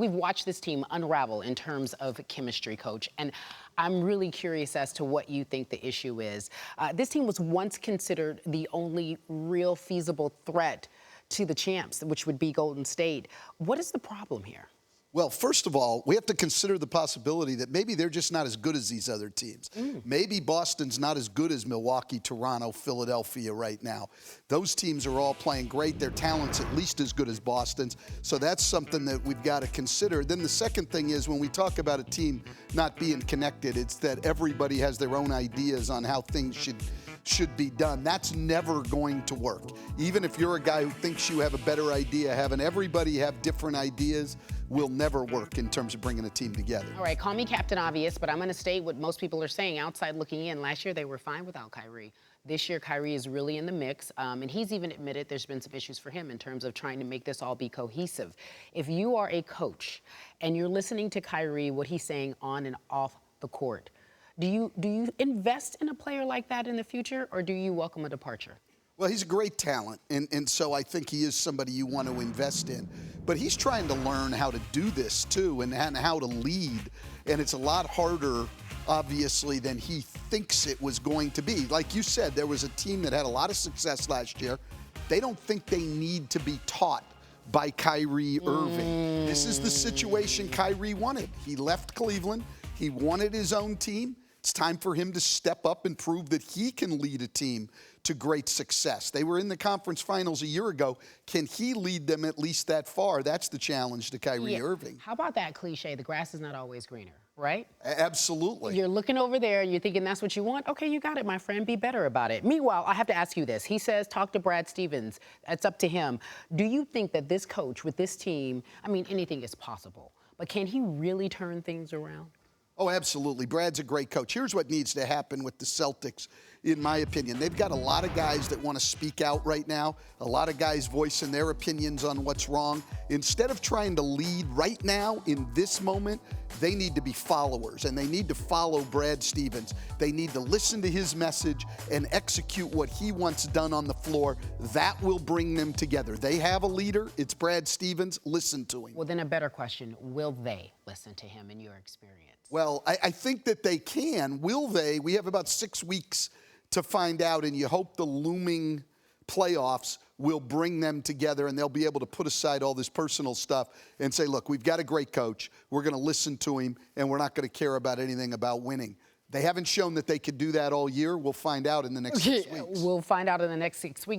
We've watched this team unravel in terms of chemistry, Coach, and I'm really curious as to what you think the issue is. This team was once considered the only real feasible threat to the champs, which would be Golden State. What is the problem here? Well, first of all, we have to consider the possibility that maybe they're just not as good as these other teams. Maybe Boston's not as good as Milwaukee, Toronto, Philadelphia right now. Those teams are all playing great. Their talent's at least as good as Boston's. So that's something that we've got to consider. Then the second thing is when we talk about a team not being connected, it's that everybody has their own ideas on how things should be done. That's never going to work. Even if you're a guy who thinks you have a better idea, having everybody have different ideas will never work in terms of bringing a team together. All right, call me Captain Obvious, but I'm going to state what most people are saying outside looking in. Last year, they were fine without Kyrie. This year, Kyrie is really in the mix, and he's even admitted there's been some issues for him in terms of trying to make this all be cohesive. If you are a coach and you're listening to Kyrie, what he's saying on and off the court, do you invest in a player like that in the future, or do you welcome a departure? Well, he's a great talent, and so I think he is somebody you want to invest in. But he's trying to learn how to do this, too, and how to lead. And it's a lot harder, obviously, than he thinks it was going to be. Like you said, there was a team that had a lot of success last year. They don't think they need to be taught by Kyrie Irving. This is the situation Kyrie wanted. He left Cleveland. He wanted his own team. It's time for him to step up and prove that he can lead a team to great success. They were in the conference finals a year ago. Can he lead them at least that far? That's the challenge to Kyrie Irving. How about that cliche, the grass is not always greener, right? Absolutely. You're looking over there and you're thinking that's what you want? Okay, you got it, my friend. Be better about it. Meanwhile, I have to ask you this. He says, talk to Brad Stevens. That's up to him. Do you think that this coach with this team, I mean, anything is possible, but can he really turn things around? Oh, absolutely. Brad's a great coach. Here's what needs to happen with the Celtics, in my opinion. They've got a lot of guys that want to speak out right now, a lot of guys voicing their opinions on what's wrong. Instead of trying to lead right now in this moment, they need to be followers, and they need to follow Brad Stevens. They need to listen to his message and execute what he wants done on the floor. That will bring them together. They have a leader. It's Brad Stevens. Listen to him. Well, then a better question. Will they listen to him in your experience? Well, I think that they can. Will they? We have about 6 weeks to find out, and you hope the looming playoffs will bring them together and they'll be able to put aside all this personal stuff and say, look, we've got a great coach. We're going to listen to him, and we're not going to care about anything about winning. They haven't shown that they could do that all year. We'll find out in the next 6 weeks. We'll find out in the next 6 weeks.